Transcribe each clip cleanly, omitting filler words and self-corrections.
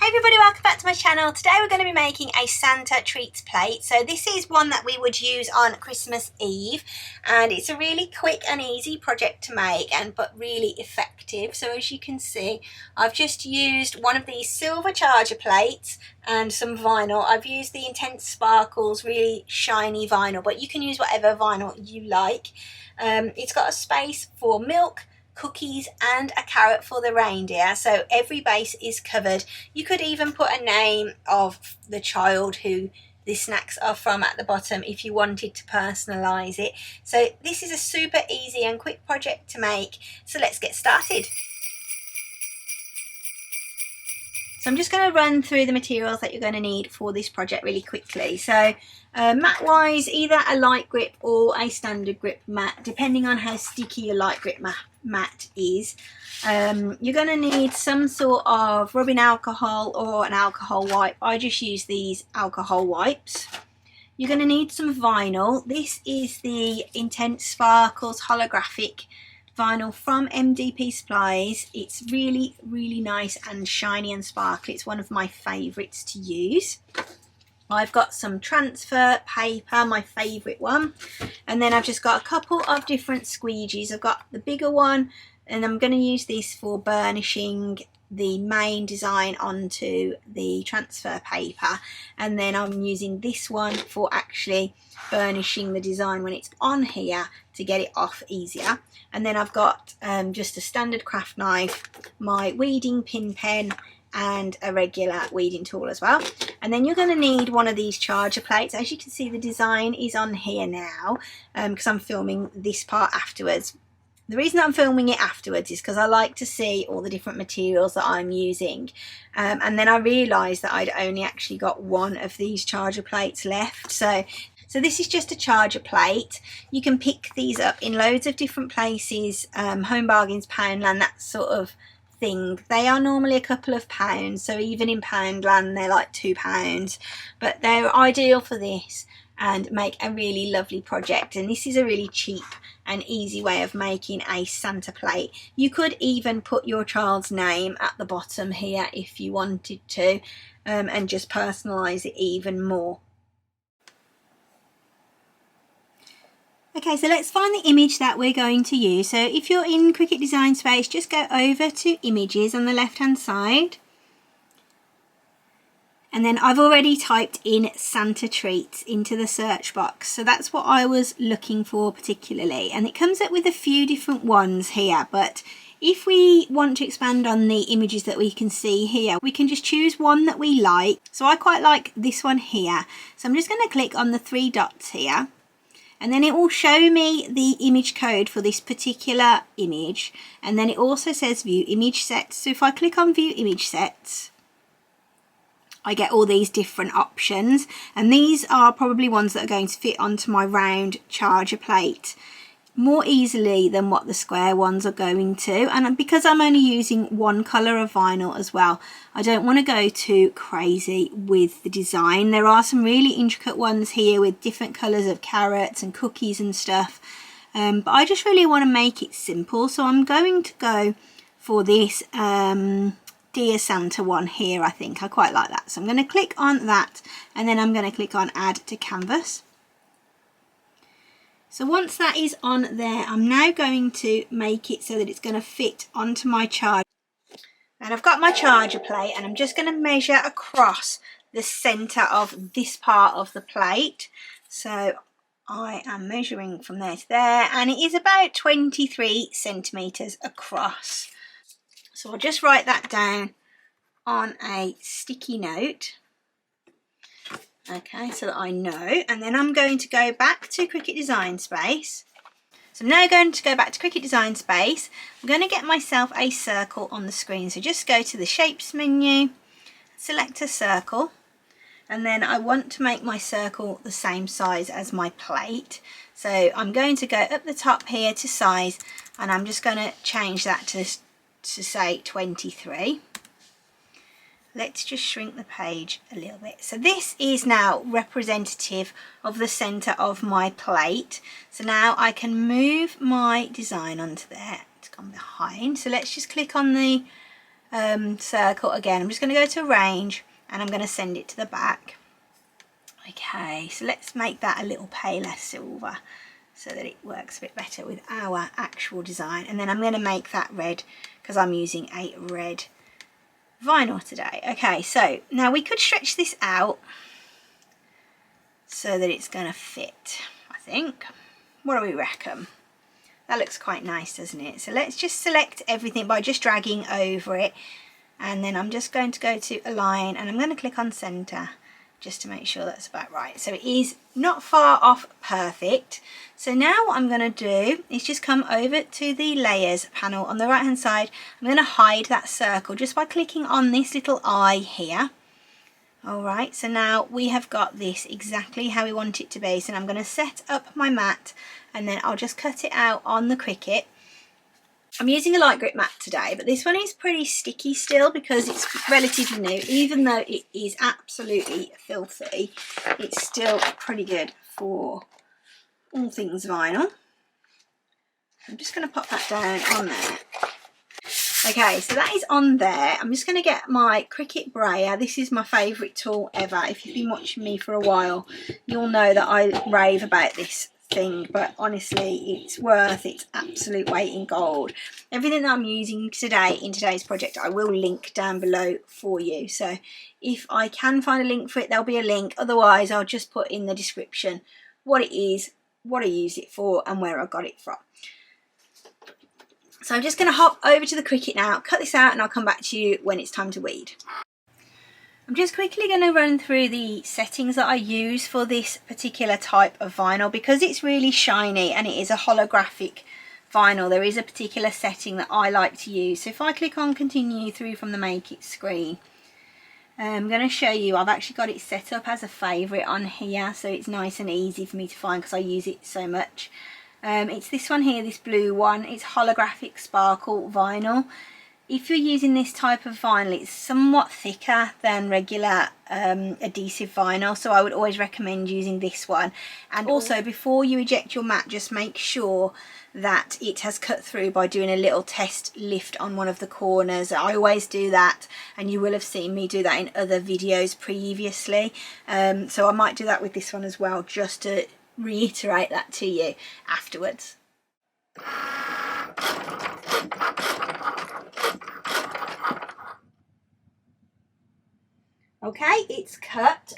Hi everybody, welcome back to my channel. Today we're going to be making a Santa treats plate. So this is one that we would use on Christmas Eve, and it's a really quick and easy project to make but really effective. So as you can see, I've just used one of these silver charger plates and some vinyl. I've used the Intense Sparkles really shiny vinyl, but you can use whatever vinyl you like. It's got a space for milk, cookies and a carrot for the reindeer, so every base is covered. You could even put a name of the child who the snacks are from at the bottom if you wanted to personalize it. So this is a super easy and quick project to make, so let's get started. So I'm just going to run through the materials that you're going to need for this project really quickly. So mat wise, either a light grip or a standard grip mat, depending on how sticky your light grip mat is. You're going to need some sort of rubbing alcohol or an alcohol wipe. I just use these alcohol wipes. You're going to need some vinyl. This is the Intense Sparkles holographic vinyl from MDP Supplies. It's really nice and shiny and sparkly. It's one of my favourites to use. I've got some transfer paper, my favourite one, and then I've just got a couple of different squeegees. I've got the bigger one, and I'm going to use this for burnishing the main design onto the transfer paper, and then I'm using this one for actually burnishing the design when it's on here to get it off easier. And then I've got just a standard craft knife, my weeding pin pen and a regular weeding tool as well. And then you're going to need one of these charger plates. As you can see, the design is on here now because I'm filming this part afterwards. The reason I'm filming it afterwards is because I like to see all the different materials that I'm using. And then I realised that I'd only actually got one of these charger plates left. So this is just a charger plate. You can pick these up in loads of different places, Home Bargains, Poundland, that sort of thing. They are normally a couple of pounds, so even in Poundland they're like £2, but they're ideal for this and make a really lovely project. And this is a really cheap and easy way of making a Santa plate. You could even put your child's name at the bottom here if you wanted to, and just personalise it even more. Okay, so let's find the image that we're going to use. So if you're in Cricut Design Space, just go over to Images on the left hand side. And then I've already typed in Santa Treats into the search box. So that's what I was looking for particularly. And it comes up with a few different ones here. But if we want to expand on the images that we can see here, we can just choose one that we like. So I quite like this one here. So I'm just going to click on the three dots here. And then it will show me the image code for this particular image. And then it also says view image sets. So if I click on view image sets, I get all these different options. And these are probably ones that are going to fit onto my round charger plate more easily than what the square ones are going to. And because I'm only using one colour of vinyl as well, I don't want to go too crazy with the design. There are some really intricate ones here with different colours of carrots and cookies and stuff, but I just really want to make it simple, so I'm going to go for this Dear Santa one here. I think I quite like that, so I'm going to click on that, and then I'm going to click on Add to Canvas. So once that is on there, I'm now going to make it so that it's going to fit onto my charger. And I've got my charger plate, and I'm just going to measure across the centre of this part of the plate. So I am measuring from there to there, and it is about 23 centimetres across. So I'll just write that down on a sticky note. Okay, so that I know, and then I'm going to go back to Cricut Design Space. So I'm now going to go back to Cricut Design Space. I'm going to get myself a circle on the screen. So just go to the Shapes menu, select a circle, and then I want to make my circle the same size as my plate. So I'm going to go up the top here to size, and I'm just going to change that to say 23. Let's just shrink the page a little bit. So this is now representative of the center of my plate. So now I can move my design onto there. It's gone behind. So let's just click on the circle again. I'm just going to go to arrange and I'm going to send it to the back. Okay, so let's make that a little paler silver so that it works a bit better with our actual design. And then I'm going to make that red because I'm using a red vinyl today. Okay, so now we could stretch this out so that it's going to fit, I think. What do we reckon? That looks quite nice, doesn't it? So let's just select everything by just dragging over it, and then I'm just going to go to align and I'm going to click on center just to make sure that's about right. So it is not far off perfect. So now what I'm going to do is just come over to the layers panel on the right hand side. I'm going to hide that circle just by clicking on this little eye here. Alright, so now we have got this exactly how we want it to be. So now I'm going to set up my mat and then I'll just cut it out on the Cricut. I'm using a light grip mat today, but this one is pretty sticky still because it's relatively new. Even though it is absolutely filthy, it's still pretty good for all things vinyl. I'm just going to pop that down on there. Okay, so that is on there. I'm just going to get my Cricut brayer. This is my favourite tool ever. If you've been watching me for a while, you'll know that I rave about this thing, but honestly it's worth its absolute weight in gold. Everything that I'm using today in today's project I will link down below for you, so if I can find a link for it there'll be a link, otherwise I'll just put in the description what it is, what I use it for and where I got it from. So I'm just going to hop over to the Cricut now, cut this out, and I'll come back to you when it's time to weed. I'm just quickly going to run through the settings that I use for this particular type of vinyl. Because it's really shiny and it is a holographic vinyl, there is a particular setting that I like to use. So if I click on continue through from the make it screen, I'm going to show you, I've actually got it set up as a favourite on here, so it's nice and easy for me to find because I use it so much. It's this one here, this blue one. It's holographic sparkle vinyl. If you're using this type of vinyl, it's somewhat thicker than regular adhesive vinyl, so I would always recommend using this one. And also, before you eject your mat, just make sure that it has cut through by doing a little test lift on one of the corners. I always do that, and you will have seen me do that in other videos previously. So I might do that with this one as well, just to reiterate that to you afterwards. Okay, it's cut,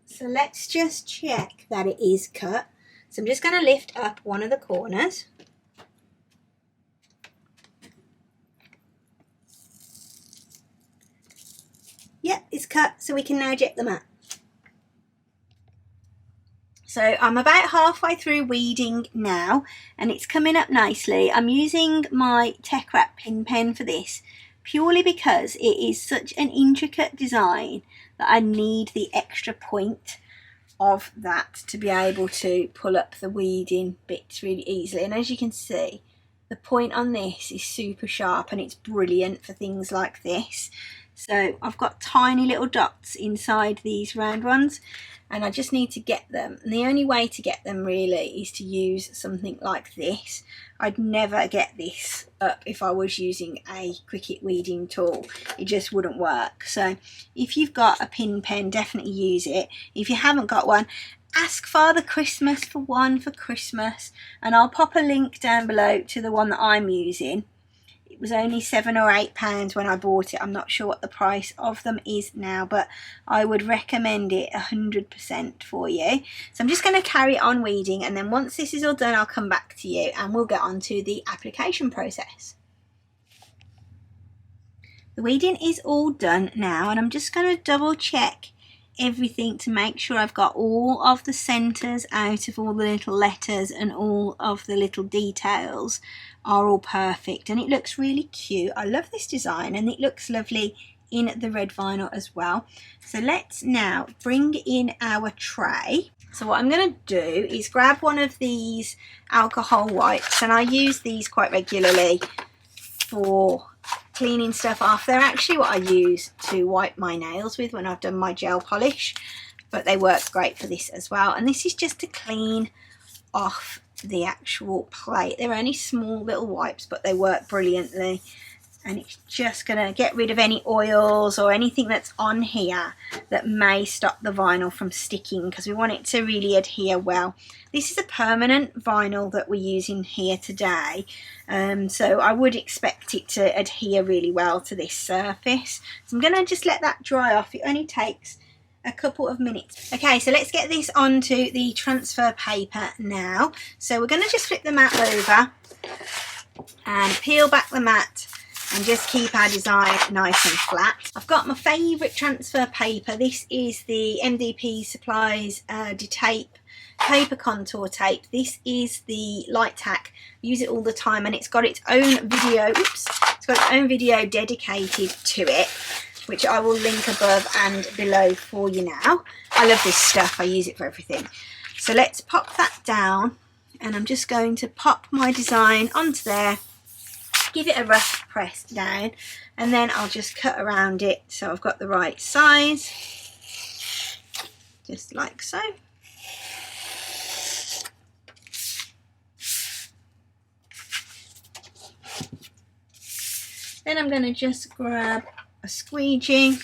so let's just check that it is cut. So I'm just going to lift up one of the corners. Yep, it's cut, so we can now eject the mat. So I'm about halfway through weeding now and it's coming up nicely. I'm using my Tech Wrap pin pen for this purely because it is such an intricate design that I need the extra point of that to be able to pull up the weeding bits really easily. And as you can see, the point on this is super sharp and it's brilliant for things like this. So I've got tiny little dots inside these round ones and I just need to get them, and the only way to get them really is to use something like this. I'd never get this up if I was using a Cricut weeding tool. It just wouldn't work. So if you've got a pin pen, definitely use it. If you haven't got one, ask Father Christmas for one for Christmas, and I'll pop a link down below to the one that I'm using. It was only £7 or £8 when I bought it. I'm not sure what the price of them is now, but I would recommend it 100% for you. So I'm just going to carry on weeding, and then once this is all done, I'll come back to you and we'll get on to the application process. The weeding is all done now, and I'm just going to double check everything to make sure I've got all of the centres out of all the little letters and all of the little details are all perfect, and it looks really cute. I love this design and it looks lovely in the red vinyl as well. So let's now bring in our tray. So what I'm going to do is grab one of these alcohol wipes, and I use these quite regularly for cleaning stuff off. They're actually what I use to wipe my nails with when I've done my gel polish, but they work great for this as well. And this is just to clean off the actual plate. They're only small little wipes, but they work brilliantly. and it's just going to get rid of any oils or anything that's on here that may stop the vinyl from sticking, because we want it to really adhere well. This is a permanent vinyl that we're using here today, so I would expect it to adhere really well to this surface. So I'm going to just let that dry off. It only takes a couple of minutes. Okay, so let's get this onto the transfer paper now. So we're going to just flip the mat over and peel back the mat and just keep our design nice and flat. I've got my favourite transfer paper. This is the MDP Supplies Tape paper contour tape. This is the Light Tack. I use it all the time, and it's got its own video. Oops, it's got its own video dedicated to it, which I will link above and below for you now. I love this stuff. I use it for everything. So let's pop that down, and I'm just going to pop my design onto there. Give it a rough press down, and then I'll just cut around it so I've got the right size, just like so. Then I'm going to just grab a squeegee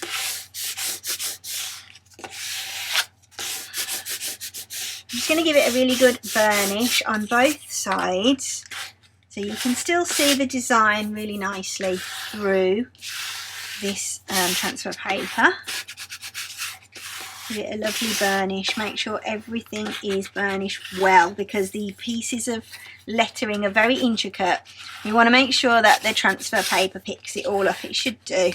I'm just going to give it a really good burnish on both sides, so you can still see the design really nicely through this transfer paper. Give it a lovely burnish. Make sure everything is burnished well, because the pieces of lettering are very intricate. You want to make sure that the transfer paper picks it all up. It should do,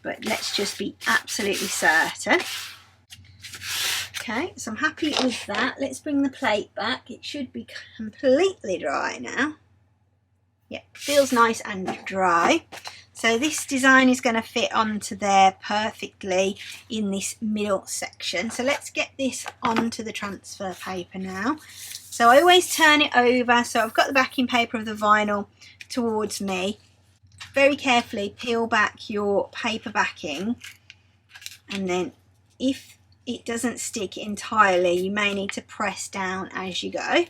but let's just be absolutely certain. Okay, so I'm happy with that. Let's bring the plate back. It should be completely dry now. Yep, feels nice and dry. So this design is going to fit onto there perfectly in this middle section. So let's get this onto the transfer paper now. So I always turn it over, so I've got the backing paper of the vinyl towards me. Very carefully peel back your paper backing, and then if it doesn't stick entirely, you may need to press down as you go.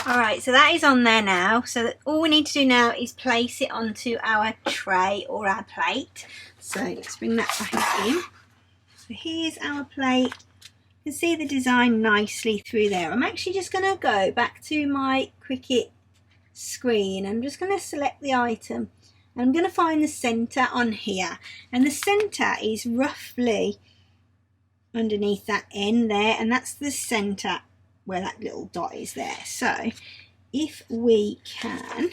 Alright, so that is on there now. So that all we need to do now is place it onto our tray or our plate. So let's bring that back in. So here's our plate. You can see the design nicely through there. I'm actually just going to go back to my Cricut screen. I'm just going to select the item. And I'm going to find the centre on here. And the centre is roughly underneath that end there. And that's the centre where that little dot is there. So if we can,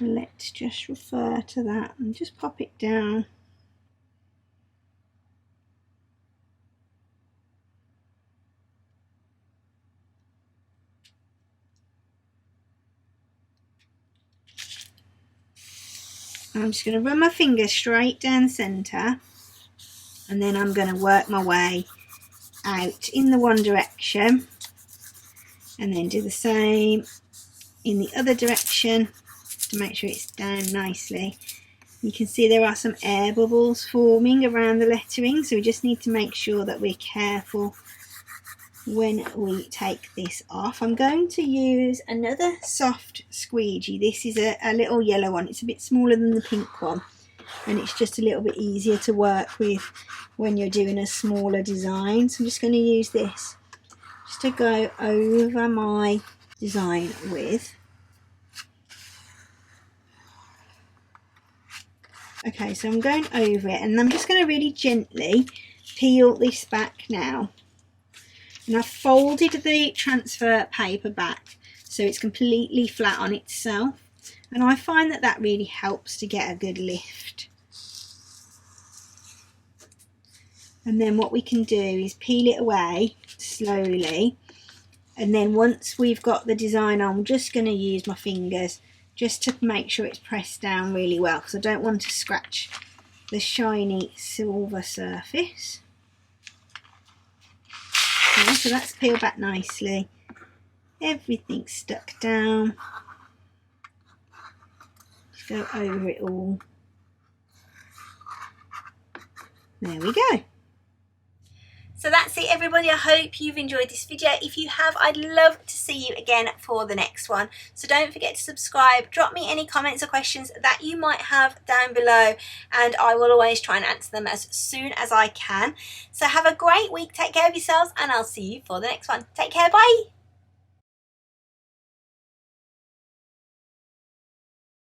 let's just refer to that and just pop it down. I'm just going to run my finger straight down the centre, and then I'm going to work my way out in the one direction, and then do the same in the other direction to make sure it's down nicely. You can see there are some air bubbles forming around the lettering, so we just need to make sure that we're careful when we take this off. I'm going to use another soft squeegee. This is a little yellow one. It's a bit smaller than the pink one, and it's just a little bit easier to work with when you're doing a smaller design. So I'm just going to use this just to go over my design with. Okay, so I'm going over it, and I'm just going to really gently peel this back now. And I've folded the transfer paper back so it's completely flat on itself, and I find that that really helps to get a good lift. And then what we can do is peel it away slowly, and then once we've got the design on, I'm just going to use my fingers just to make sure it's pressed down really well, because I don't want to scratch the shiny silver surface. Okay, so that's peeled back nicely. Everything's stuck down. go over it all. There we go. So that's it, everybody. I hope you've enjoyed this video. If you have, I'd love to see you again for the next one. So don't forget to subscribe. Drop me any comments or questions that you might have down below, and I will always try and answer them as soon as I can. So have a great week. Take care of yourselves, and I'll see you for the next one. Take care. Bye.